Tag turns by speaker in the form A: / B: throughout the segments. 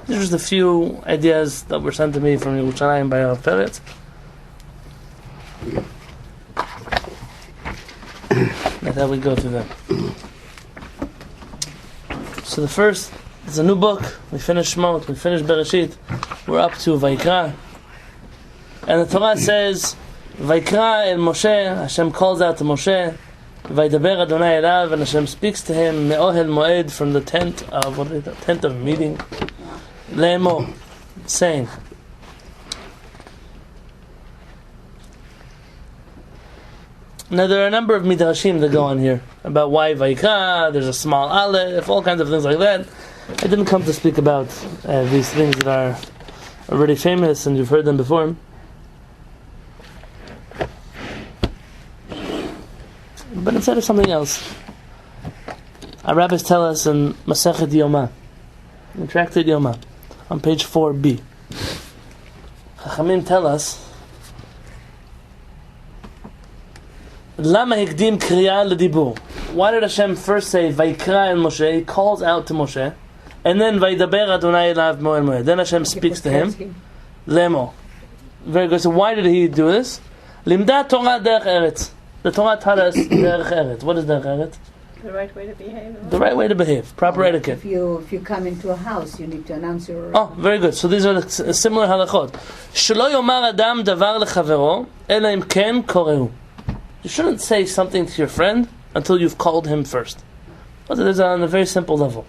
A: These are just a few ideas that were sent to me from HaShamayim by our parents. That's how we go through them. So the first is a new book. We finished Shemot, we finished Bereshit. We're up to Vayikra. And the Torah says, Vayikra el Moshe, Hashem calls out to Moshe, Vaydaber Adonai elav, and Hashem speaks to him, Me'ohel Moed, from the tent of meeting, Le'emo, saying. Now there are a number of midrashim that go on here about why Vayikra. There's a small aleph, all kinds of things like that. I didn't come to speak about these things that are already famous and you've heard them before. But instead of something else, our rabbis tell us in Masechet Yoma, in Tractate Yoma, on page 4b, Chachamim tell us, Lama hikdim kriya l'dibur. Why did Hashem first say Vayikra el Moshe? He calls out to Moshe, and then Vaydaber Adonai elav moed moed. Then Hashem speaks to him. Lemo. Very good. So why did he do this? Limda Torah derech eretz. The Torah taught us derech eretz. What is derech eretz?
B: The right way to behave.
A: The right way to behave. Proper etiquette.
C: If you come into a house, you need to announce your...
A: Oh, very good. So these are the similar halachot. Shelo yomar adam davar lechavero ela im ken koreu. You shouldn't say something to your friend until you've called him first. There's on a very simple level.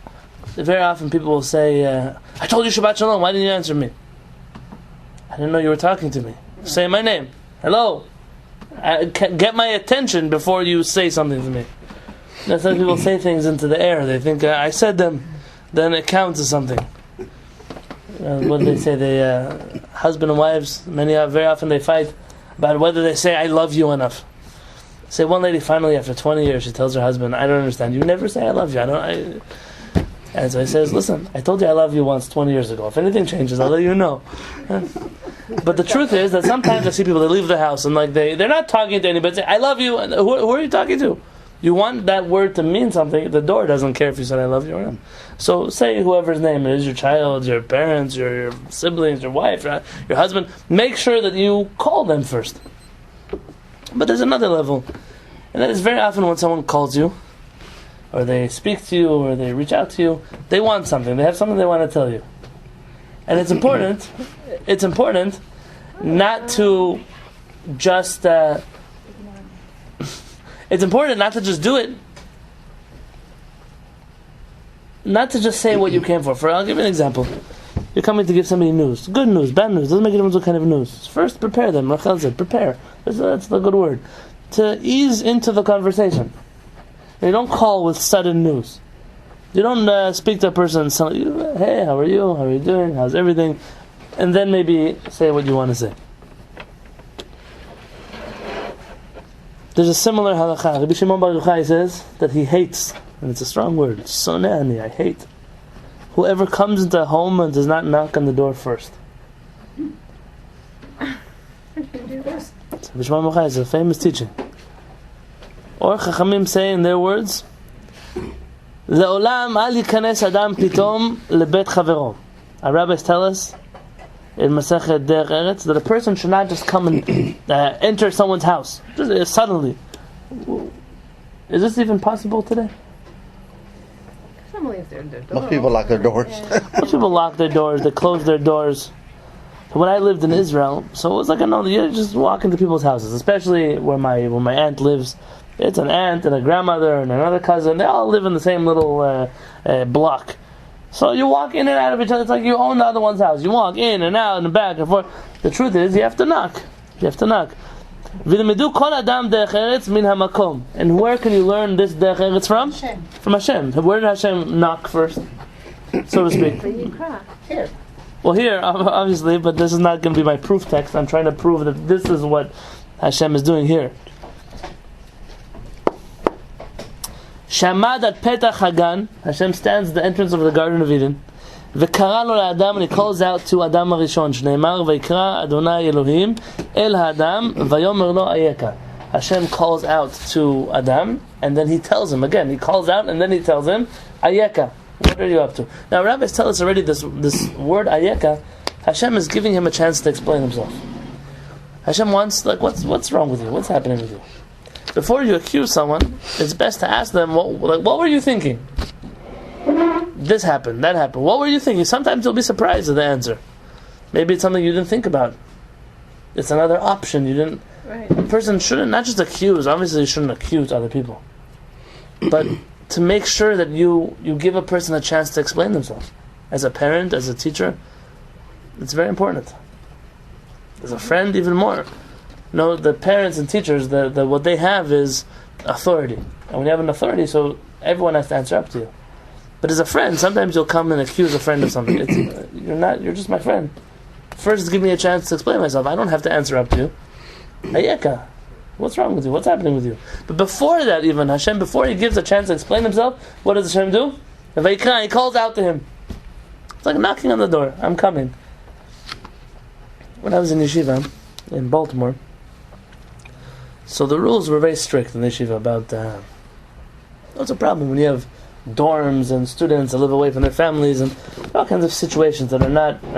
A: Very often people will say, I told you Shabbat Shalom, why didn't you answer me? I didn't know you were talking to me. Say my name. Hello. Get my attention before you say something to me. That's how people say things into the air. They think, I said them, then it counts as something. What do they say? They, husband and wives, very often they fight about whether they say, I love you enough. Say one lady finally after 20 years she tells her husband, I don't understand, you never say I love you. And so he says, listen, I told you I love you once 20 years ago. If anything changes, I'll let you know. But the truth is that sometimes I see people that leave the house and they're not talking to anybody. Say, I love you. And who are you talking to? You want that word to mean something. The door doesn't care if you said I love you or not. So say whoever's name it is, your child, your parents, your siblings, your wife, your husband. Make sure that you call them first. But there's another level, and that is very often when someone calls you, or they speak to you, or they reach out to you, they want something. They have something they want to tell you, and it's important. It's important not to just. It's important not to just do it. Not to just say what you came for. I'll give you an example. You're coming to give somebody news. Good news, bad news. Doesn't make a difference what kind of news. First, prepare them. Rachel said, prepare. That's the good word. To ease into the conversation. You don't call with sudden news. You don't speak to a person and say, hey, how are you? How are you doing? How's everything? And then maybe say what you want to say. There's a similar halakha. Rabbi Shimon Bar Yochai says that he hates, and it's a strong word, soneh, I hate, whoever comes into a home and does not knock on the door first. Rabbi Shimon Bar Yochai is a famous teaching. Or Chachamim say in their words, Le'olam al yikanes adam pitom lebet chavero. Our rabbis tell us in Masechet Derech Eretz that a person should not just come and enter someone's house just suddenly. Is this even possible today?
D: Most people lock their doors.
A: Most people lock their doors, they close their doors. When I lived in Israel, so it was like you just walk into people's houses, especially where my aunt lives. It's an aunt and a grandmother and another cousin. They all live in the same little block. So you walk in and out of each other. It's like you own the other one's house. You walk in and out and back and forth. The truth is, you have to knock. You have to knock. And where can you learn this derech eretz from?
C: Hashem.
A: From Hashem. Where did Hashem knock first, so to speak?
C: Here.
A: Well, here, obviously, but this is not going to be my proof text. I'm trying to prove that this is what Hashem is doing here. Shamad at Petach Hagan, Hashem stands at the entrance of the Garden of Eden. V'kara lo la'adam, and he calls out to Adam Arishon. Shneimar v'ikra Adonai Elohim el ha'adam v'yomer lo ayeka. Hashem calls out to Adam, and then he tells him again. He calls out, and then he tells him, ayeka, What are you up to? Now, rabbis tell us already this word ayeka, Hashem is giving him a chance to explain himself. Hashem wants, like, what's wrong with you? What's happening with you? Before you accuse someone, it's best to ask them, what were you thinking? This happened, that happened. What were you thinking? Sometimes you'll be surprised at the answer. Maybe it's something you didn't think about. It's another option you didn't.
B: Right.
A: A person shouldn't not just accuse. Obviously, you shouldn't accuse other people, but to make sure that you give a person a chance to explain themselves. As a parent, as a teacher, it's very important. As a friend, even more. No, the parents and teachers, what they have is authority, and when you have an authority, so everyone has to answer up to you. But as a friend, sometimes you'll come and accuse a friend of something. You're just my friend. First, give me a chance to explain myself. I don't have to answer up to you. Ayeka, what's wrong with you? What's happening with you? But before that, even Hashem, before he gives a chance to explain himself, what does Hashem do? Vayikra, he calls out to him. It's like knocking on the door. I'm coming. When I was in yeshiva in Baltimore, so the rules were very strict in the yeshiva about. What's a problem when you have dorms and students that live away from their families and all kinds of situations that are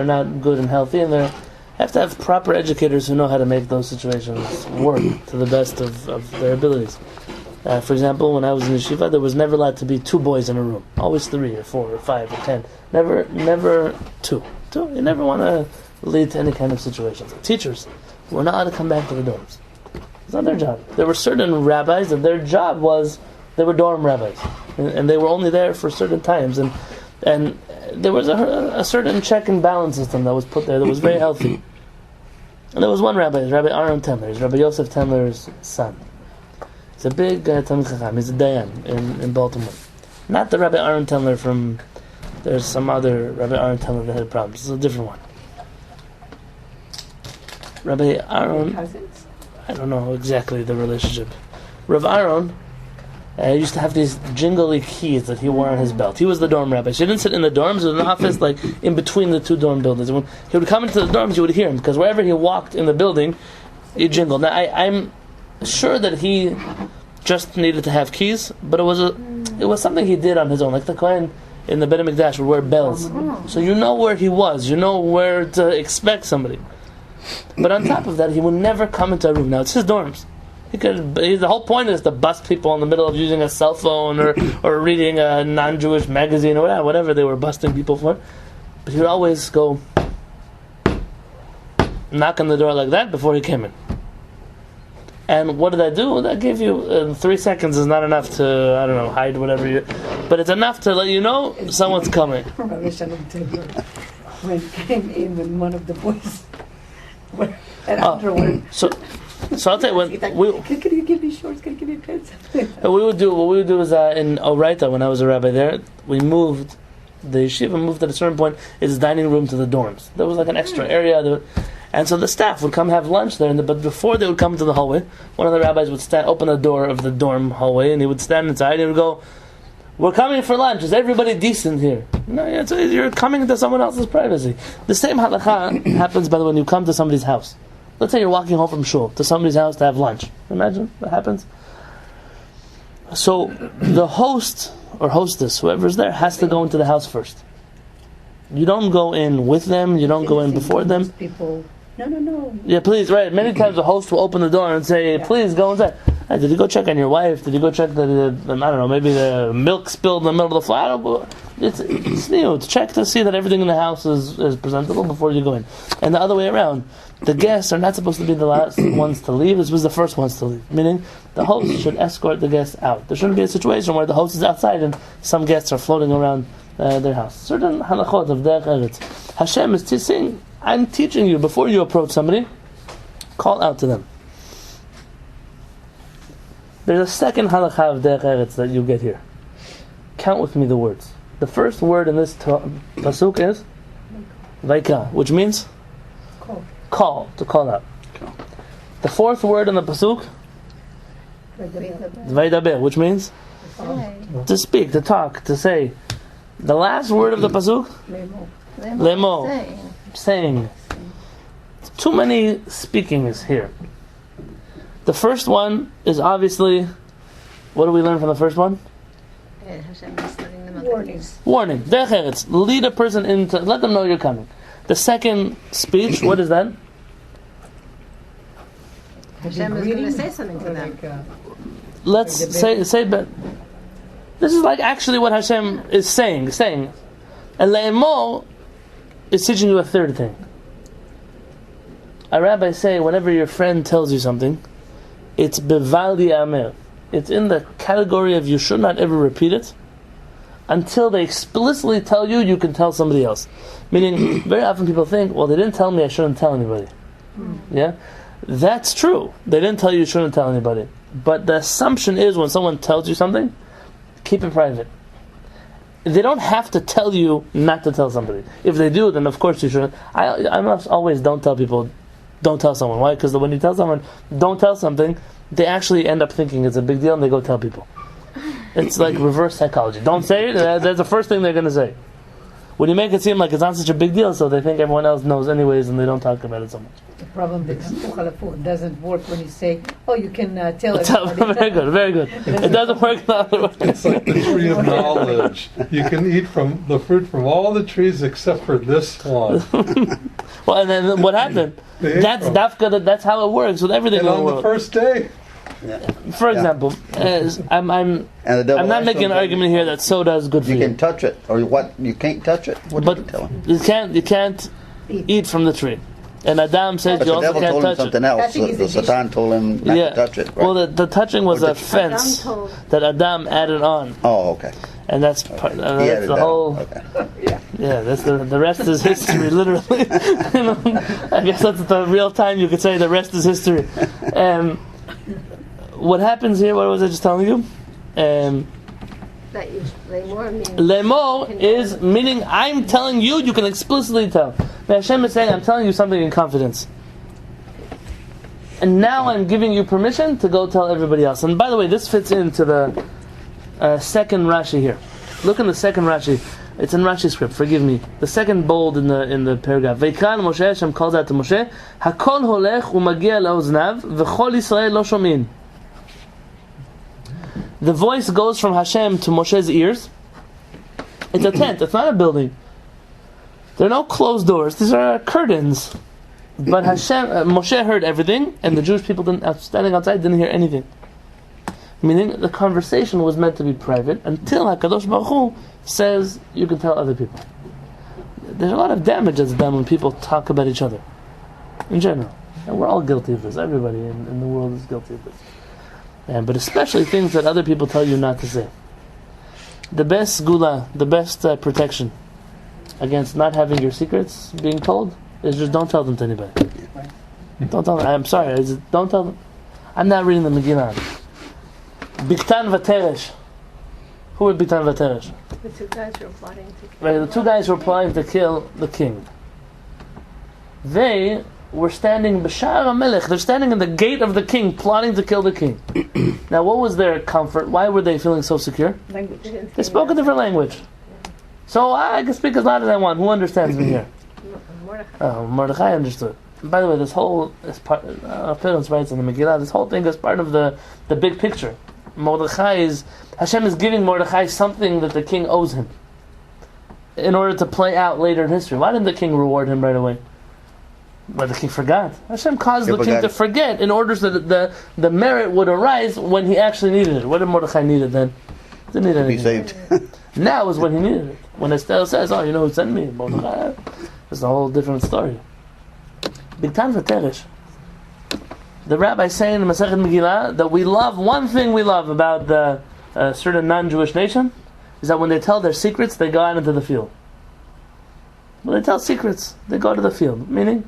A: not good and healthy, and they have to have proper educators who know how to make those situations work to the best of their abilities. For example, when I was in yeshiva, there was never allowed to be 2 boys in a room. Always 3 or 4 or 5 or 10. Never 2. You never want to lead to any kind of situations. Teachers were not allowed to come back to the dorms. It's not their job. There were certain rabbis that their job was, they were dorm rabbis, and they were only there for certain times, and there was a certain check and balance system that was put there that was very healthy. And there was one rabbi, Rabbi Aaron Tendler. He's Rabbi Yosef Tendler's son. He's a big Talmid Chacham. He's a Dayan in Baltimore. Not the Rabbi Aaron Tendler from. There's some other Rabbi Aaron Tendler that had problems. This is a different one. Rabbi Aaron.
C: Cousins?
A: I don't know exactly the relationship. Rabbi Aaron used to have these jingly keys that he wore on his belt. He was the dorm rabbi. So he didn't sit in the dorms. There was an office like in between the 2 dorm buildings. And when he would come into the dorms, you would hear him, because wherever he walked in the building, he jingled. Now I'm sure that he just needed to have keys, but it was something he did on his own. Like the Kohen in the Beit HaMikdash would wear bells, so you know where he was. You know where to expect somebody. But on top of that, he would never come into a room. Now it's his dorms. The whole point is to bust people in the middle of using a cell phone or reading a non-Jewish magazine or whatever they were busting people for. But he would always go knock on the door like that before he came in. And what did I do? That gave you 3 seconds is not enough to, I don't know, hide whatever you. But it's enough to let you know someone's coming.
C: Rabbi Shalom Taylor, when came in when one of the boys and afterward.
A: So I'll tell you
C: Can you give me shorts? Can you give me pants?
A: what we would do is in Oraita, when I was a rabbi there, the yeshiva moved at a certain point its dining room to the dorms. There was like an extra area, and so the staff would come have lunch there. But before they would come to the hallway, one of the rabbis would open the door of the dorm hallway, and he would stand inside and he would go, "We're coming for lunch. Is everybody decent here?" No, you're coming into someone else's privacy. The same halakha happens, by the way, when you come to somebody's house. Let's say you're walking home from shul to somebody's house to have lunch. Imagine what happens. So the host or hostess, whoever's there, has to go into the house first. You don't go in with them. You don't go in before them.
C: People, no.
A: Yeah, please, right. Many times the host will open the door and say, "Please go inside." Hey, did you go check on your wife? Did you go check that, I don't know, maybe the milk spilled in the middle of the floor? It's new to check to see that everything in the house is presentable before you go in. And the other way around, the guests are not supposed to be the last ones to leave. This was the first ones to leave. Meaning, the host should escort the guests out. There shouldn't be a situation where the host is outside and some guests are floating around their house. Certain halachot of Derech Eretz. Hashem is saying, I'm teaching you, before you approach somebody, call out to them. There's a second halakha of Derech Eretz that you get here. Count with me the words. The first word in this pasuk is Vayikra, which means call, to call out. The fourth word in the pasuk Vaydaber, which means to speak, to talk, to say. The last word of the pasuk Lemo, saying. Too many speakings here. The first one is obviously, what do we learn from the first one?
B: Hashem is letting them
C: Warnings.
A: Warning. Derech eretz. Lead a person into. Let them know you're coming. The second speech. What is that?
B: Hashem is going to say something to them.
C: Like,
A: Let's say. But this is like actually what Hashem is saying. And le'emor is teaching you a third thing. A rabbi say whenever your friend tells you something, it's beval yamer. It's in the category of you should not ever repeat it until they explicitly tell you. You can tell somebody else. Meaning, very often people think, well, they didn't tell me, I shouldn't tell anybody. Yeah, that's true. They didn't tell you shouldn't tell anybody. But the assumption is when someone tells you something, keep it private. They don't have to tell you not to tell somebody. If they do, then of course you shouldn't. I must always don't tell people, don't tell someone. Why? Because when you tell someone, don't tell something, they actually end up thinking it's a big deal and they go tell people. It's like reverse psychology. Don't say it, that's the first thing they're going to say. When you make it seem like it's not such a big deal, so they think everyone else knows anyways and they don't talk about it so much.
C: The problem that doesn't work when you say, oh, you can tell everybody.
A: Very good. It doesn't work the other way.
E: It's like the tree of knowledge. You can eat from the fruit from all the trees except for this one.
A: Well, and then what happened? That's how it works with everything
E: And
A: in the
E: on
A: world.
E: the first day,
A: For example, I'm not making an argument here that soda is good for you.
D: You can touch it, or what? You can't touch it. What did you tell him?
A: You can't eat from the tree. And Adam said
D: But
A: you
D: the
A: also
D: devil
A: can't
D: told him
A: touch
D: something
A: it.
D: else. The Satan told him not to touch it. Right?
A: Well, the touching was
D: Or
A: a fence that Adam added on,
D: Oh, okay.
A: and that's that's
D: He added
A: the
D: that
A: whole.
D: on. Okay.
A: Yeah, that's the rest is history, literally. I guess that's the real time you could say the rest is history. What happens here? What was I just telling you?
B: That you, lemor means...
A: Lemor is meaning I'm telling you, you can explicitly tell. Now Hashem is saying I'm telling you something in confidence. And now I'm giving you permission to go tell everybody else. And by the way, this fits into the second Rashi here. Look in the second Rashi. It's in Rashi's script, forgive me. The second bold in the paragraph. Vayikra Moshe, Hashem calls out to Moshe, Hakol holech umagia laoznav, v'chol Yisrael lo shomin. The voice goes from Hashem to Moshe's ears. It's a tent, it's not a building. There are no closed doors, these are curtains. But Moshe heard everything, and the Jewish people standing outside didn't hear anything. Meaning the conversation was meant to be private until HaKadosh Baruch Hu says you can tell other people. There's a lot of damage that's done when people talk about each other, in general. And we're all guilty of this. Everybody in the world is guilty of this. But especially things that other people tell you not to say. The best gula, the best protection against not having your secrets being told is just don't tell them to anybody. Don't tell them. I'm sorry. Don't tell them. I'm not reading the Megillah. Biktan v'teresh. Who were Biktan v'teresh?
B: The two guys who were plotting to kill
A: Right, the two guys were plotting to kill the king. They were standing b'Shaar HaMelech. They're standing in the gate of the king, plotting to kill the king. Now, what was their comfort? Why were they feeling so secure?
C: Language.
A: They spoke a different language. So I can speak as loud as I want. Who understands me here?
B: Mordechai.
A: Oh, Mordechai understood. And by the way, this whole is part. Parents writes in the Megillah. This whole thing is part of the big picture. Hashem is giving Mordechai something that the king owes him, in order to play out later in history. Why didn't the king reward him right away? But the king forgot. Hashem caused the king to forget in order so that the merit would arise when he actually needed it. What did Mordechai need it then? Didn't need anything.
D: Be saved.
A: Now is when he needed it. When Esther says, "Oh, you know who sent me?" Mordechai. It's a whole different story. Biktan v'teresh. The rabbi saying in the Masechet Megillah that we love, one thing we love about the certain non-Jewish nation is that when they tell their secrets, they go out into the field. When they tell secrets, they go to the field. Meaning,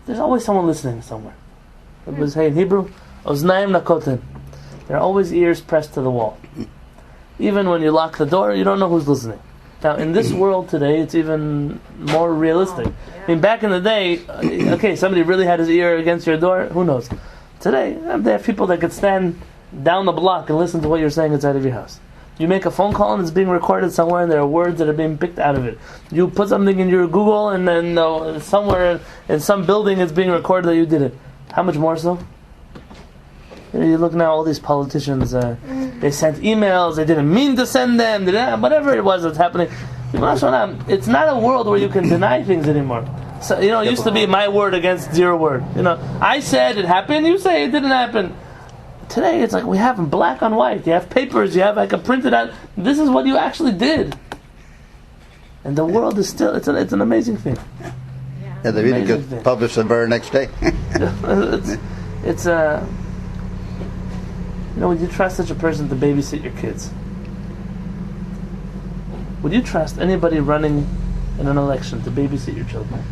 A: there's always someone listening somewhere. It was say in Hebrew, Oznaim nakotin. There are always ears pressed to the wall. Even when you lock the door, you don't know who's listening. Now, in this world today, it's even more realistic. I mean, back in the day, okay, somebody really had his ear against your door, who knows? Today, they have people that could stand down the block and listen to what you're saying inside of your house. You make a phone call and it's being recorded somewhere and there are words that are being picked out of it. You put something in your Google and then somewhere in some building it's being recorded that you did it. How much more so? You look now, all these politicians, they sent emails, they didn't mean to send them, whatever it was that's happening. It's not a world where you can deny things anymore. So, it used to be my word against your word. I said it happened, you say it didn't happen. Today it's like we have black on white. You have papers, you have printed out. This is what you actually did. And the world is still, it's an amazing thing.
D: Yeah, they really get published the very next day.
A: it's would you trust such a person to babysit your kids? Would you trust anybody running in an election to babysit your children?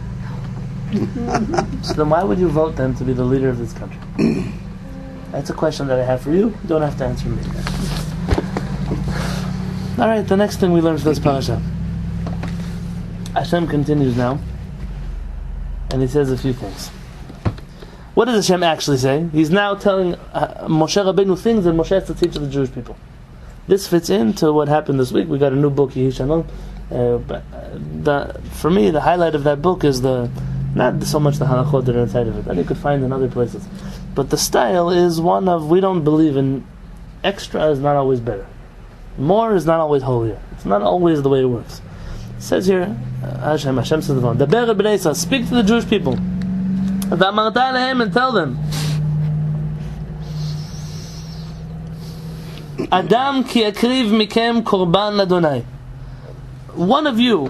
A: So then why would you vote them to be the leader of this country? That's a question that I have for you. You don't have to answer me. Alright, the next thing we learn from this parasha. Hashem continues now, and he says a few things. What does Hashem actually say? He's now telling Moshe Rabbeinu things that Moshe has to teach the Jewish people. This fits into what happened this week. We got a new book, Yehi Shalom. For me, the highlight of that book is not so much the halachot that are inside of it, that you could find in other places, but the style is one of, we don't believe in extra is not always better. More is not always holier. It's not always the way it works. It says here, Hashem says the phone, Daber b'nei Yisrael, speak to the Jewish people. V'amarta alehem, and tell them, Adam ki akriv mikem korban Adonai. One of you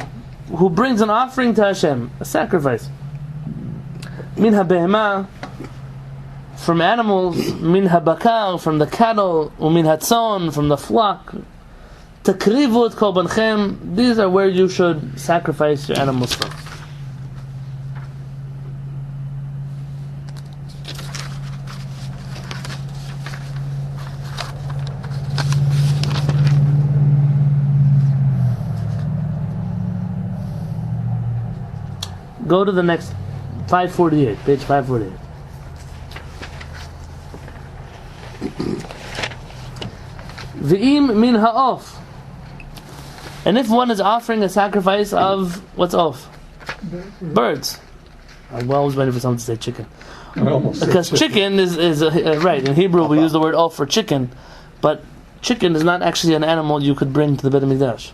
A: who brings an offering to Hashem, a sacrifice, min habehema, from animals, min habakar, from the cattle, umin hatzon, from the flock, takrivu et korbanchem. These are where you should sacrifice your animals from. Go to the next 548, page 548. V'im min ha'of. And if one is offering a sacrifice of, what's off? Birds. I'm always waiting for someone to say chicken. Because chicken is right, in Hebrew we use the word off for chicken, but chicken is not actually an animal you could bring to the Beit HaMikdash.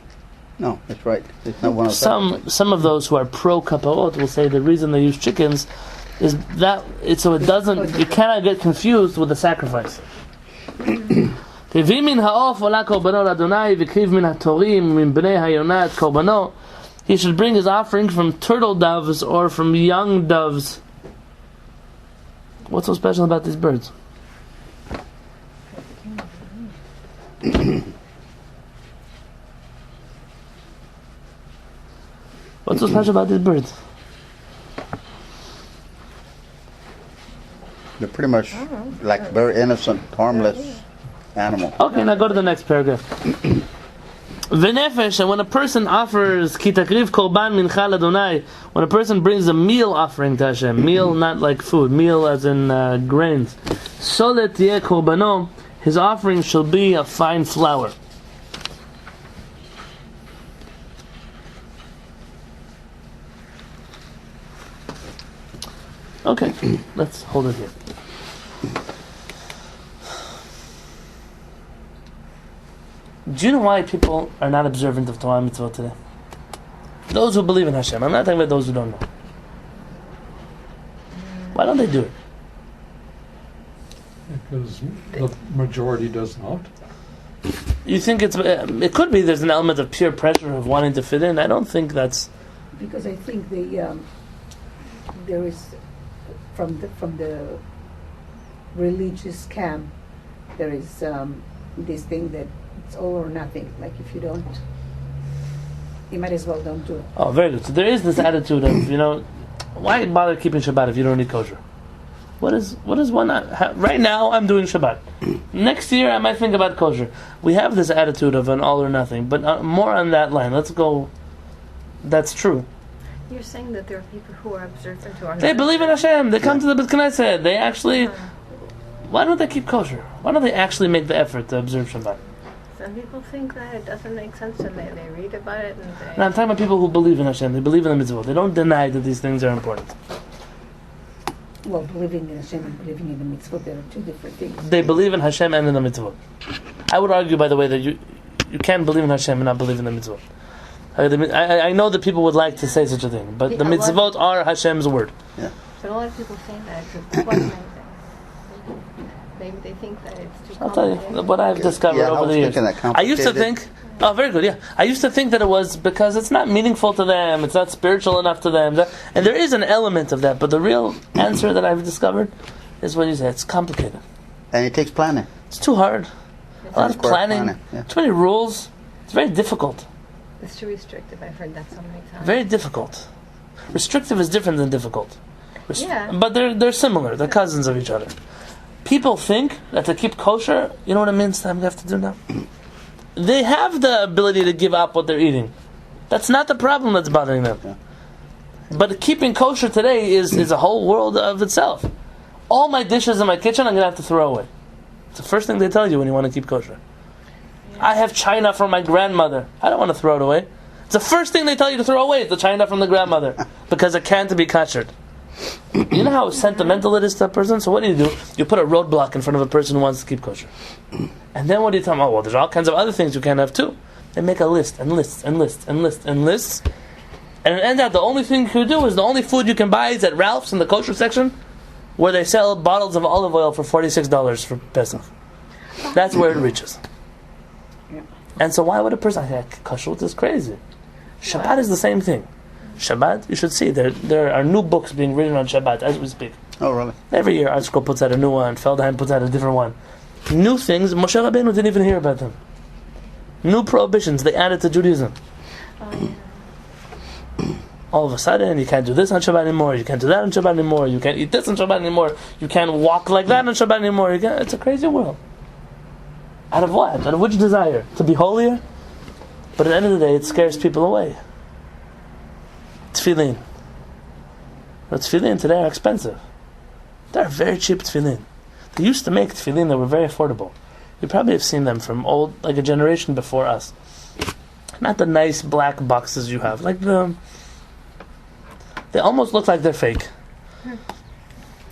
D: No, that's right. It's not one of
A: some of those who are pro kaparot will say the reason they use chickens is that it cannot get confused with the sacrifice. He should bring his offering from turtle doves or from young doves. What's so special about these birds? What's so special about these birds?
D: They're pretty much like very innocent, harmless animal.
A: Okay, now go to the next paragraph. V'nefesh, and when a person offers ki takriv korban mincha l'Adonai, when a person brings a meal offering to Hashem, meal not like food, meal as in grains, solet yeh korbano, his offering shall be a fine flour. Okay, let's hold it here. Do you know why people are not observant of Torah and Mitzvot today? Those who believe in Hashem. I'm not talking about those who don't know. Why don't they do it?
E: Because the majority does not.
A: You think it could be there's an element of peer pressure of wanting to fit in? I don't think that's...
C: Because I think there is from the religious camp there is this thing that it's all or nothing. Like if you don't, you might as well don't do it.
A: Oh, very good. So there is this attitude of, why bother keeping Shabbat if you don't need kosher? What is one? Right now I'm doing Shabbat. Next year I might think about kosher. We have this attitude of an all or nothing, but more on that line. Let's go. That's true.
B: You're saying that there are people who are observant who are not.
A: They believe in Hashem. They come to the Beit Knesset. They actually. Why don't they keep kosher? Why don't they actually make the effort to observe Shabbat?
B: Some people think that it doesn't make sense and they read about it and they...
A: No, I'm talking about people who believe in Hashem. They believe in the mitzvot. They don't deny that these things are important.
C: Well, believing in Hashem and believing in the mitzvot, there are two different things.
A: They believe in Hashem and in the mitzvot. I would argue, by the way, that you can't believe in Hashem and not believe in the mitzvot. I know that people would like to say such a thing, but the mitzvot are Hashem's word.
D: Yeah.
B: But a lot of people say that it's quite amazing. Maybe they think that it's too
A: I'll tell you
B: complicated.
A: what I've discovered over the years. I used to think, oh, very good, yeah. I used to think that it was because it's not meaningful to them, it's not spiritual enough to them, and there is an element of that. But the real answer that I've discovered is what you say. It's complicated.
D: And it takes planning.
A: It's too hard. A lot of planning.
D: Yeah.
A: Too many rules. It's very difficult.
B: It's too restrictive. I've heard that so many times.
A: Very difficult. Restrictive is different than difficult.
B: Yeah.
A: But they're similar. They're cousins of each other. People think that to keep kosher, you know what it means that we have to do now? They have the ability to give up what they're eating. That's not the problem that's bothering them.
D: Yeah.
A: But keeping kosher today is a whole world of itself. All my dishes in my kitchen I'm going to have to throw away. It's the first thing they tell you when you want to keep kosher. I have china from my grandmother. I don't want to throw it away. It's the first thing they tell you to throw away is the china from the grandmother because it can't be kosher. You know how sentimental it is to a person? So what do? You put a roadblock in front of a person who wants to keep kosher. And then what do you tell them? Oh, well, there's all kinds of other things you can't have too. They make a list and lists and lists and lists and lists. And it ends out the only thing you can do is the only food you can buy is at Ralph's in the kosher section where they sell bottles of olive oil for $46 for Pesach. That's where it reaches. And so why would a person like kashrut is crazy? Shabbat is the same thing. Shabbat, you should see, there are new books being written on Shabbat as we speak.
D: Oh, really?
A: Every year, Artschool puts out a new one, Feldheim puts out a different one. New things, Moshe Rabbeinu didn't even hear about them. New prohibitions, they added to Judaism. All of a sudden, you can't do this on Shabbat anymore, you can't do that on Shabbat anymore, you can't eat this on Shabbat anymore, you can't walk like that on Shabbat anymore. It's a crazy world. Out of what? Out of which desire? To be holier? But at the end of the day, it scares people away. Tefillin. But tefillin today are expensive. They're very cheap tefillin. They used to make tefillin that were very affordable. You probably have seen them from like a generation before us. Not the nice black boxes you have. They almost look like they're fake.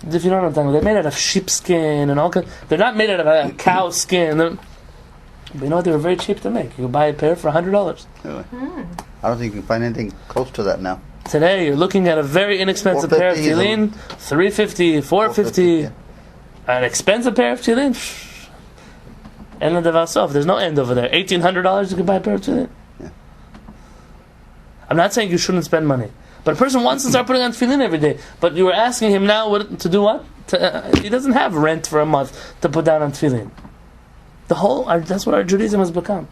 A: If you know what I'm talking about. They're made out of sheepskin and all kinds. They're not made out of a cow skin. But you know what? They were very cheap to make. You could buy a pair for $100.
D: Really? I don't think you can find anything close to that now.
A: Today, you're looking at a very inexpensive pair of tefillin, $350, $450.
D: Yeah.
A: An expensive pair of tefillin, and the devasof. There's no end over there. $1,800 you can buy a pair of tefillin.
D: Yeah.
A: I'm not saying you shouldn't spend money, but a person wants to start putting on tefillin every day. But you were asking him now to do what? He doesn't have rent for a month to put down on tefillin. That's what our Judaism has become.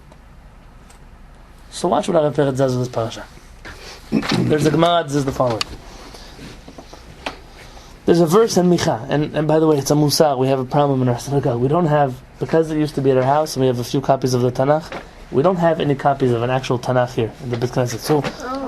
A: So watch what Rabbi Peretz does with this parasha. There's a Gemara that says the following. There's a verse in Micha, and by the way, it's a musar. We have a problem in our synagogue. We don't have, because it used to be at our house, and we have a few copies of the Tanakh, we don't have any copies of an actual Tanakh here in the Beit Knesset. So,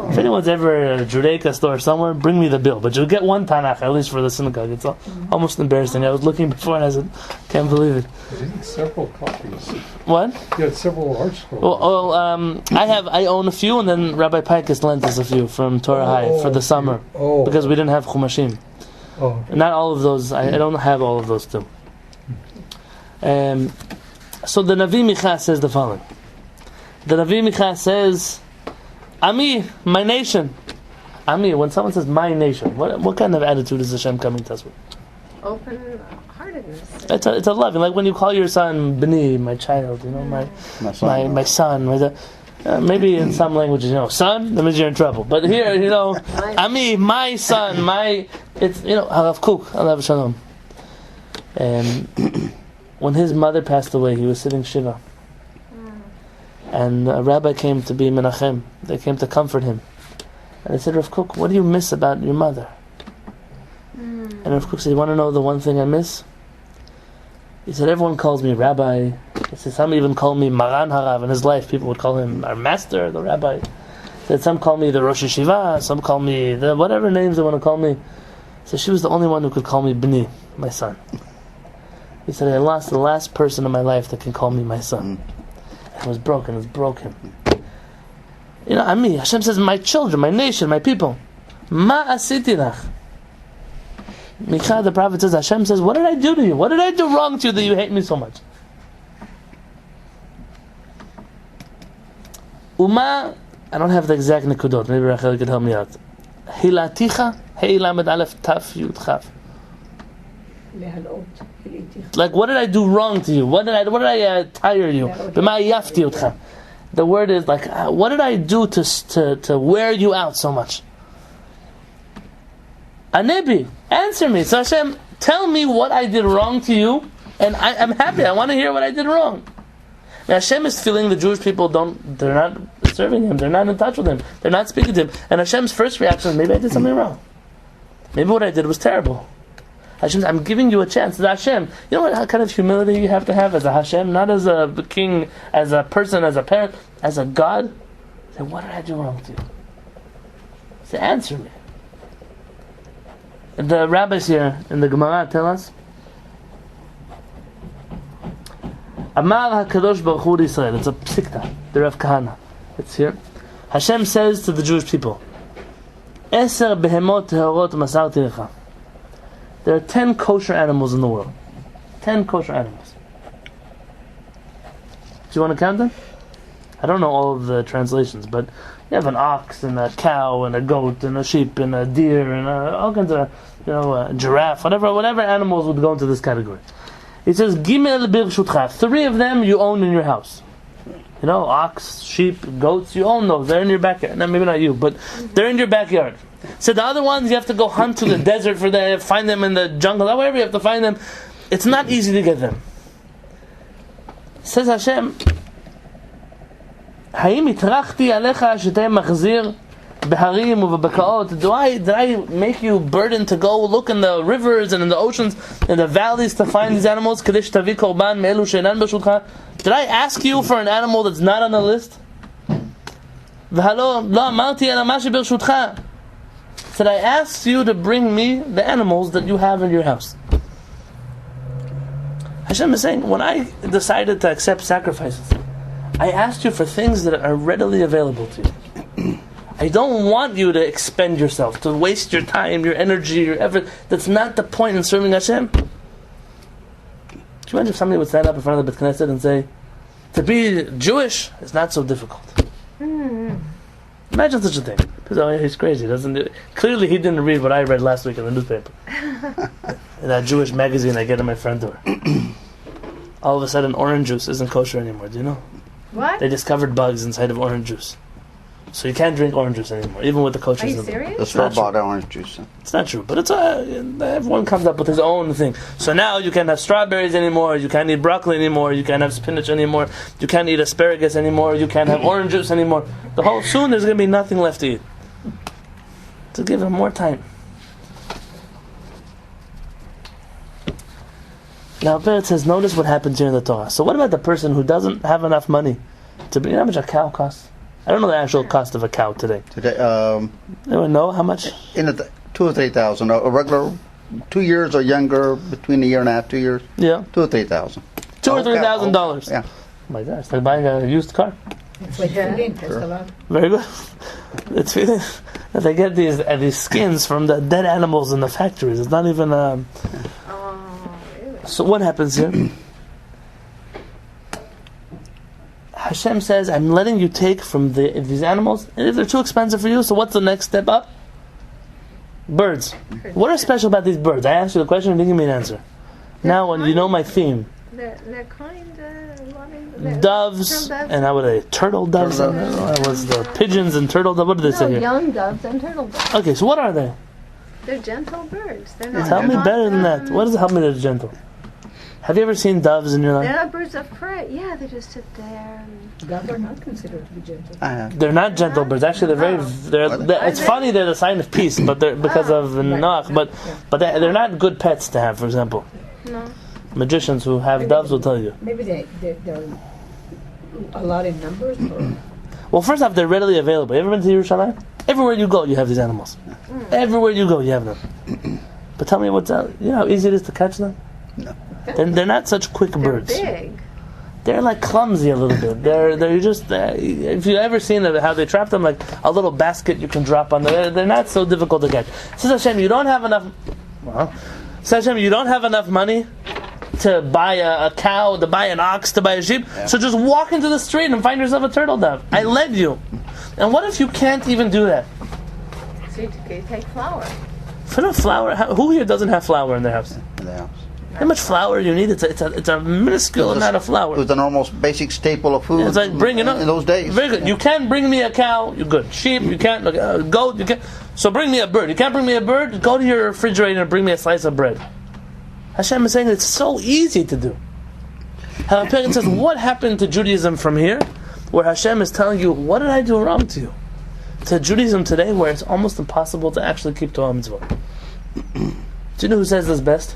A: if anyone's ever at a Judaica store somewhere, bring me the bill. But you'll get one Tanakh, at least for the synagogue. It's almost embarrassing. I was looking before and I said, can't believe it.
E: You had several copies.
A: What?
E: You had several art scrolls.
A: I own a few, and then Rabbi Pikus lent us a few from Torah High for the summer. Because we didn't have Chumashim.
E: Oh.
A: Not all of those. I don't have all of those too. So the Navi Micha says the following. The Navi Micha says, Ami, my nation. Ami, when someone says my nation, what kind of attitude is Hashem coming to us with?
B: Open-heartedness.
A: It's a loving, like when you call your son B'ni, my child, my son. Maybe in some languages, son, that means you're in trouble. But here, Ami, my son, it's, Harav Kuk, Alav Shalom. And when his mother passed away, he was sitting Shiva. And a rabbi came to be Menachem. They came to comfort him. And they said, Rav Kuk, what do you miss about your mother? And Rav Kuk said, you want to know the one thing I miss? He said, everyone calls me rabbi. He said, some even call me Maran Harav. In his life, people would call him our master, the rabbi. He said, some call me the Rosh Yeshiva, some call me the whatever names they want to call me. So she was the only one who could call me B'ni, my son. He said, I lost the last person in my life that can call me my son. It was broken. Ami, Hashem says, my children, my nation, my people. Ma asiti lach. Micha, the prophet says, Hashem says, what did I do to you? What did I do wrong to you that you hate me so much? Uma, I don't have the exact nekudot. Maybe Rachel could help me out. Hilaticha, hey lamed aleph taf yud chav. Like, what did I do wrong to you? What did I tire you? B'ma yafti otcha. The word is like, what did I do to wear you out so much? Anebi, answer me. So Hashem, tell me what I did wrong to you, and I'm happy. I want to hear what I did wrong. And Hashem is feeling the Jewish people they're not serving Him, they're not in touch with Him, they're not speaking to Him. And Hashem's first reaction is, maybe I did something wrong. Maybe what I did was terrible. Hashem, I'm giving you a chance. Hashem, you know what kind of humility you have to have as a Hashem, not as a king, as a person, as a parent, as a God. Say, what did I do wrong to you? Say, answer me. The rabbis here in the Gemara tell us, Amar HaKadosh Baruch Hu Yisrael. It's a psikta, the Rav Kahana. It's here. Hashem says to the Jewish people, Eser behemot teharot masarti lecha. There are 10 kosher animals in the world. 10 kosher animals. Do you want to count them? I don't know all of the translations, but you have an ox and a cow and a goat and a sheep and a deer and all kinds of, a giraffe, whatever animals would go into this category. It says, Gimel birshutcha. 3 of them you own in your house. Ox, sheep, goats, you own those. They're in your backyard. No, maybe not you, but they're in your backyard. So the other ones, you have to go hunt to the desert for them, find them in the jungle, wherever you have to find them. It's not easy to get them. Says Hashem, Hayim itrachti alecha sheteh machzir beharim uvebekaot. Did I make you burden to go look in the rivers and in the oceans and the valleys to find these animals? Kadesh tavi korban me'elu she'enan b'shulcha. Did I ask you for an animal that's not on the list? V'halo lo amarti ela ma shebershutcha. Said, I asked you to bring me the animals that you have in your house. Hashem is saying, when I decided to accept sacrifices, I asked you for things that are readily available to you. I don't want you to expend yourself, to waste your time, your energy, your effort. That's not the point in serving Hashem. Can you imagine if somebody would stand up in front of the Beit Knesset and say, to be Jewish is not so difficult? Imagine such a thing. Because he's crazy. Clearly he didn't read what I read last week in the newspaper. In that Jewish magazine I get in my front door. All of a sudden orange juice isn't kosher anymore. Do you know?
B: What?
A: They discovered bugs inside of orange juice. So you can't drink orange juice anymore, even with the kosher.
B: Are you serious?
D: The store-bought orange juice.
A: It's not true, but it's everyone comes up with his own thing. So now you can't have strawberries anymore, you can't eat broccoli anymore, you can't have spinach anymore, you can't eat asparagus anymore, you can't have orange juice anymore. Soon there's going to be nothing left to eat. To give him more time. Now it says, notice what happens here in the Torah. So what about the person who doesn't have enough money to bring? You know how much a cow costs? I don't know the actual cost of a cow today. Anyone know how much?
D: In 2,000 or 3,000. A regular 2 years or younger, between a year and a half, 2 years.
A: Yeah.
D: 2,000 or 3,000.
A: $2,000 or $3,000.
D: Yeah.
A: Oh my gosh, like buying a used car.
C: It's like feeding, that's a lot.
A: Very good. It's feeding. They get these skins from the dead animals in the factories. It's not even.
B: Oh, really?
A: So what happens here? Hashem says, I'm letting you take from these animals, and if they're too expensive for you, so what's the next step up? Birds. What is special about these birds? I asked you the question, and you didn't give me an answer. Now, when you know my theme.
B: They're kind of loving.
A: Doves, and how were they? Turtle doves? That was the pigeons and turtle doves. What did they say here?
B: Young doves and turtle doves.
A: Okay, so what are they?
B: They're gentle birds. They're not.
A: Tell me better than that. What does it help me that they're gentle? Have you ever seen doves in your life?
B: They're not birds of prey. Yeah, they just sit there.
C: Doves are not considered to be gentle.
A: They're not gentle birds. Actually, it's funny they're the sign of peace, but they're because of the Noach. But they're not good pets to have. For example,
B: No.
A: magicians who have doves will tell you.
C: Maybe they're a lot in numbers. Or?
A: Well, first off, they're readily available. You ever been to Yerushalayim? Everywhere you go, you have these animals. Everywhere you go, you have them. But tell me you know how easy it is to catch them?
D: No.
A: They're not such quick birds.
B: They're big.
A: They're like clumsy a little bit. They're just if you ever seen how they trap them, like a little basket you can drop on them. They're not so difficult to catch. Says Hashem, you don't have enough Well, says Hashem, you don't have enough money to buy a cow, to buy an ox, to buy a sheep, so just walk into the street and find yourself a turtle dove. I led you. And what if you can't even do that?
B: So you take flour.
A: For no flour, who here doesn't have flour in their house?
D: In the house.
A: How much flour you need? It's a minuscule amount of flour.
D: It was the normal basic staple of food.
A: It's like bringing up
D: in those days.
A: Very good. You can't bring me a cow. You're good. Sheep. You can't. Goat. You can't. So bring me a bird. You can't bring me a bird. Go to your refrigerator and bring me a slice of bread. Hashem is saying it's so easy to do. It says, what happened to Judaism from here, where Hashem is telling you, what did I do wrong to you? To Judaism today, where it's almost impossible to actually keep Torah mitzvot. Do you know who says this best?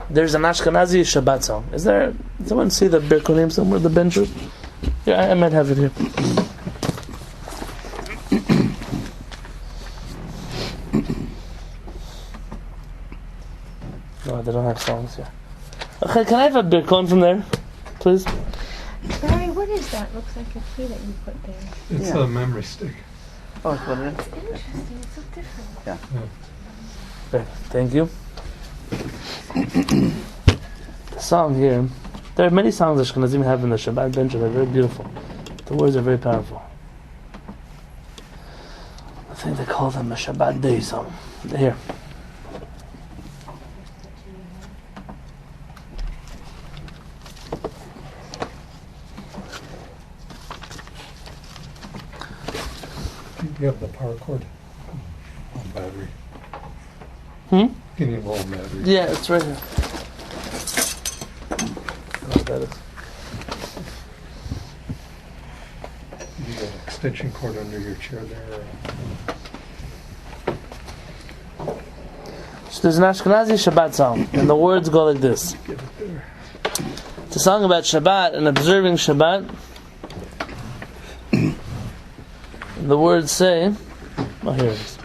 A: There's an Ashkenazi Shabbat song. Is there? Does someone see the Birkonim somewhere? The benches? Yeah, I might have it here. No, they don't have songs here. Okay, can I have a Birkon from there, please?
B: Barry, what is that? Looks like a key that you put there.
E: It's a memory stick.
D: Oh, it's what it is?
B: It's interesting. It's so different.
D: Yeah.
A: Okay, thank you. The song here, there are many songs that Ashkenazim have in the Shabbat bench that are very beautiful. The words are very powerful. I think they call them a Shabbat day song. Here.
E: You have the power cord on battery. You need more battery.
A: Yeah, it's right here. Oh, that is.
E: You got an extension cord under your chair there.
A: So there's an Ashkenazi Shabbat song, and the words go like this.
E: Get it there.
A: It's a song about Shabbat and observing Shabbat. The words say, oh, here it is.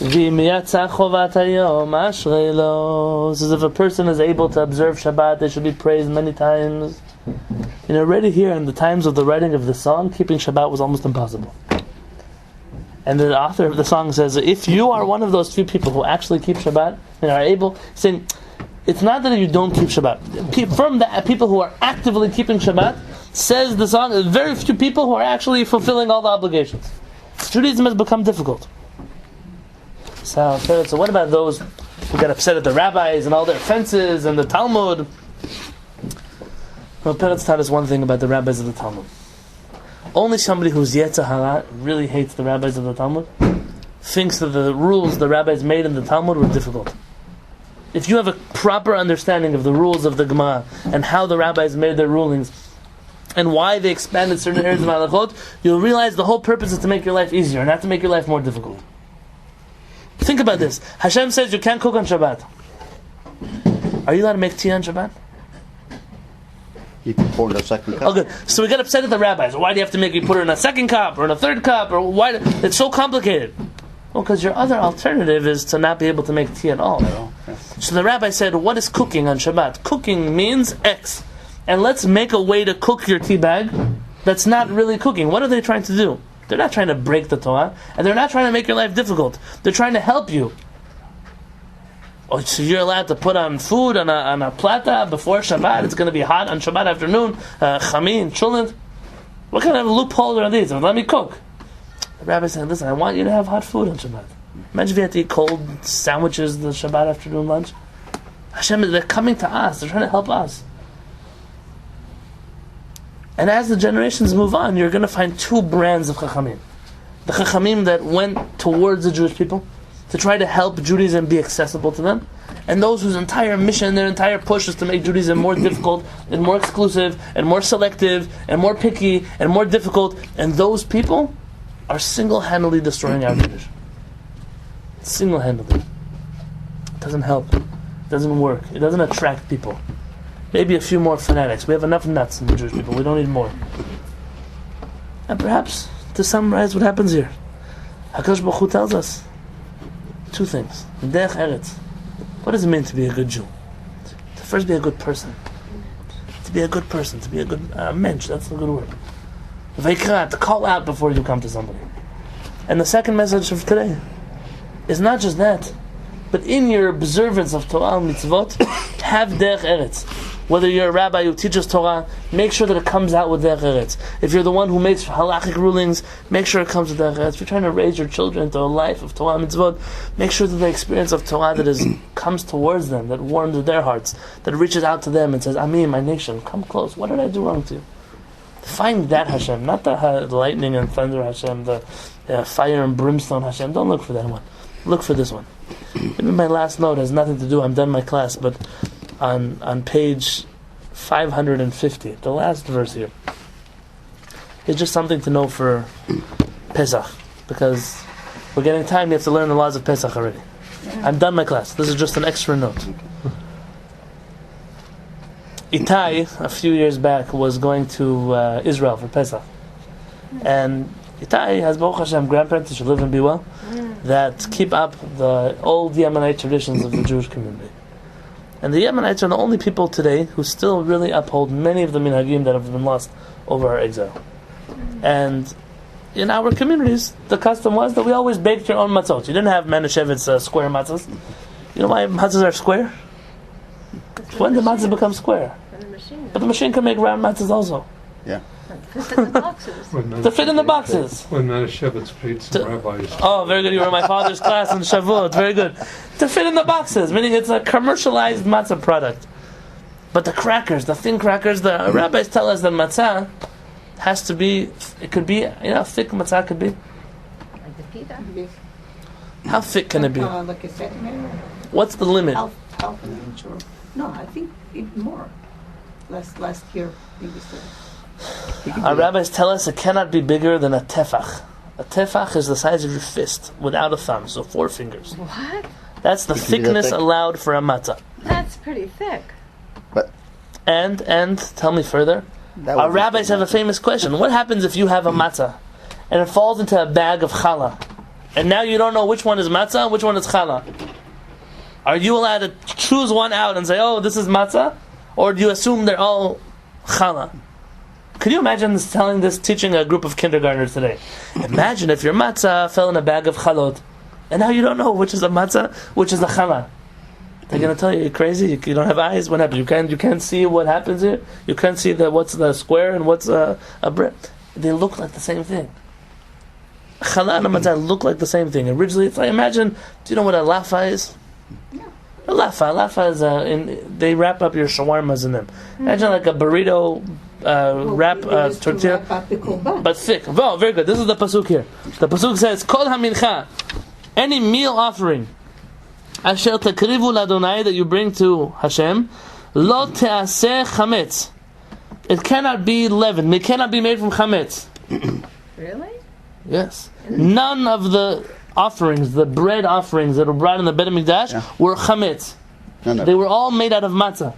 A: This is if a person is able to observe Shabbat, they should be praised many times. And already here in the times of the writing of the song, keeping Shabbat was almost impossible. And the author of the song says, if you are one of those few people who actually keep Shabbat and are able, saying, it's not that you don't keep Shabbat. From the people who are actively keeping Shabbat, says the song, very few people who are actually fulfilling all the obligations. Judaism has become difficult. So what about those who get upset at the rabbis and all their offenses and the Talmud? Well, Peretz taught us one thing about the rabbis of the Talmud. Only somebody who's Yetzer Hara really hates the rabbis of the Talmud thinks that the rules the rabbis made in the Talmud were difficult. If you have a proper understanding of the rules of the Gemara and how the rabbis made their rulings and why they expanded certain areas of halachot, you'll realize the whole purpose is to make your life easier, not to make your life more difficult. Think about this. Hashem says you can't cook on Shabbat. Are you allowed to make tea on Shabbat?
D: You can pour the second cup.
A: Oh, good. So we get upset at the rabbis. Why do you have to make me put it in a second cup or in a third cup? Or why? It's so complicated. Well, because your other alternative is to not be able to make tea at all. So the rabbi said, what is cooking on Shabbat? Cooking means X. And let's make a way to cook your tea bag that's not really cooking. What are they trying to do? They're not trying to break the Torah, and they're not trying to make your life difficult. They're trying to help you. Oh, so you're allowed to put on food on a plata before Shabbat. It's going to be hot on Shabbat afternoon. Chamin, chulent. What kind of loopholes are these? Let me cook. The rabbi said, listen, I want you to have hot food on Shabbat. Imagine if you had to eat cold sandwiches the Shabbat afternoon lunch. Hashem, they're coming to us. They're trying to help us. And as the generations move on, you're going to find two brands of Chachamim. The Chachamim that went towards the Jewish people to try to help Judaism be accessible to them, and those whose entire mission, their entire push is to make Judaism more difficult and more exclusive and more selective and more picky and more difficult. And those people are single-handedly destroying our tradition. Single-handedly. It doesn't help. It doesn't work. It doesn't attract people. Maybe a few more fanatics. We have enough nuts in the Jewish people. We don't need more. And perhaps, to summarize what happens here, HaKadosh Baruch Hu tells us two things. Derech Eretz. What does it mean to be a good Jew? To first be a good person. To be a good person. To be a good mensch. That's a good word. Vayikra, to call out before you come to somebody. And the second message of today is not just that, but in your observance of Torah and mitzvot, have derech eretz. Whether you're a rabbi who teaches Torah, make sure that it comes out with derech eretz. If you're the one who makes halachic rulings, make sure it comes with derech eretz. If you're trying to raise your children into a life of Torah and mitzvot, make sure that the experience of Torah that comes towards them, that warms their hearts, that reaches out to them and says, Ami, my nation, come close. What did I do wrong to you? Find that Hashem, not the lightning and thunder Hashem, the fire and brimstone Hashem. Don't look for that one. Look for this one. Maybe my last note has nothing to do, I'm done my class, but on page 550, the last verse here, it's just something to know for Pesach, because we're getting time, you have to learn the laws of Pesach already. I'm done my class. This is just an extra note. Itai, a few years back, was going to Israel for Pesach. And Itai has, Baruch Hashem, grandparents who should live and be well, that keep up the old Yemenite traditions of the Jewish community. And the Yemenites are the only people today who still really uphold many of the minhagim that have been lost over our exile. And in our communities, the custom was that we always baked your own matzot. You didn't have Manischewitz square matzahs. You know why matzahs are square? When the matzahs become square. But the machine can make round matzahs also.
D: Yeah.
B: To fit in the boxes.
A: To fit in the boxes.
E: When Manischewitz paid some rabbis.
A: Oh, very good. You were in my father's class in Shavuot. Very good. To fit in the boxes, meaning it's a commercialized matzah product. But the crackers, the thin crackers, the rabbis tell us that matzah has to be, it could be, thick matzah could be.
B: Like the pita.
A: How thick can it be?
C: Like a centimeter?
A: What's the limit?
C: Half an inch or... No, I think even more. Last year, maybe so.
A: Our rabbis tell us it cannot be bigger than a tefach. A tefach is the size of your fist without a thumb, so 4 fingers.
B: What?
A: That's the thickness allowed for a matzah.
B: That's pretty thick.
D: But
A: And tell me further. Our rabbis have a famous question. What happens if you have a matzah and it falls into a bag of challah, and now you don't know which one is matzah and which one is challah? Are you allowed to choose one out and say, oh, this is matzah? Or do you assume they're all challah? Could you imagine teaching a group of kindergartners today? Imagine if your matzah fell in a bag of chalot, and now you don't know which is a matzah, which is a challah. They're going to tell you, you're crazy, you don't have eyes, what happened? You can't see what happens here? You can't see what's the square and what's a brick? They look like the same thing. Challah and a matzah look like the same thing. Originally, it's like, imagine, do you know what a lafa is? A lafa is, they wrap up your shawarmas in them. Imagine like a burrito wrap tortilla, but thick. Oh, very good. This is the pasuk here. The pasuk says, "Kol hamincha," any meal offering, asher takrivu ladonai, that you bring to Hashem, lo teaseh chametz. It cannot be leavened. It cannot be made from chametz.
B: Really?
A: Yes. None of the offerings, the bread offerings that were brought in the Beit HaMikdash were chametz.
D: No.
A: They were all made out of matzah.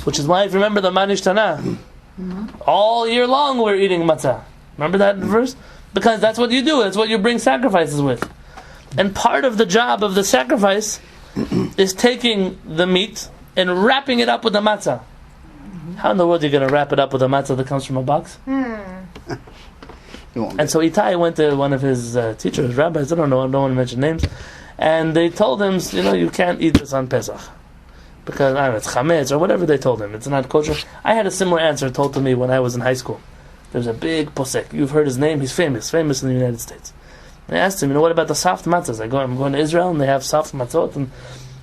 A: Which is why, if you remember the Manishtana, all year long we're eating matzah. Remember that verse? Because that's what you do. That's what you bring sacrifices with. And part of the job of the sacrifice is taking the meat and wrapping it up with the matzah. How in the world are you going to wrap it up with a matzah that comes from a box? And so Itai went to one of his teachers, rabbis, I don't want to mention names, and they told him, you can't eat this on Pesach. Because, I don't know, it's chametz, or whatever they told him. It's not kosher. I had a similar answer told to me when I was in high school. There's a big posek. You've heard his name. He's famous in the United States. And I asked him, what about the soft matzahs? I'm going to Israel, and they have soft matzot, and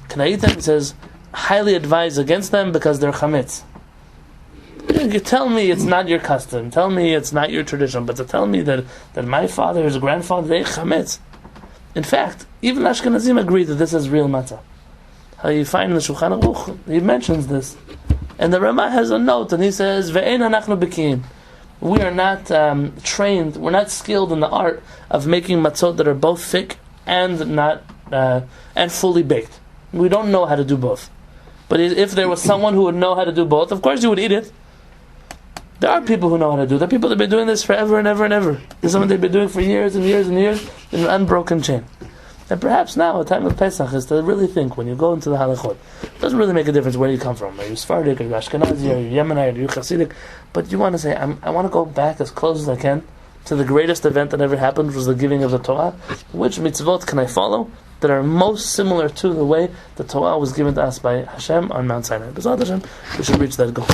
A: can I eat them? He says, highly advise against them because they're chametz. You tell me it's not your custom, tell me it's not your tradition, but to tell me that my father, his grandfather, they ate chametz. In fact, even Ashkenazim agree that this is real matzah. How you find in the Shulchan Aruch, he mentions this. And the Rama has a note, and he says, Ve'en hanachnu b'kiim. We are not trained, we're not skilled in the art of making matzot that are both thick and not and fully baked. We don't know how to do both. But if there was someone who would know how to do both, of course you would eat it. There are people who know how to do it. There are people that have been doing this forever and ever and ever. There's something they've been doing for years and years and years in an unbroken chain. And perhaps now, at the time of Pesach, is to really think, when you go into the halachot, it doesn't really make a difference where you come from. Are you Sephardic, are you Ashkenazi, are you Yemenite, are you Hasidic? But you want to say, I want to go back as close as I can to the greatest event that ever happened, which was the giving of the Torah. Which mitzvot can I follow that are most similar to the way the Torah was given to us by Hashem on Mount Sinai? B'ezrat Hashem, we should reach that goal.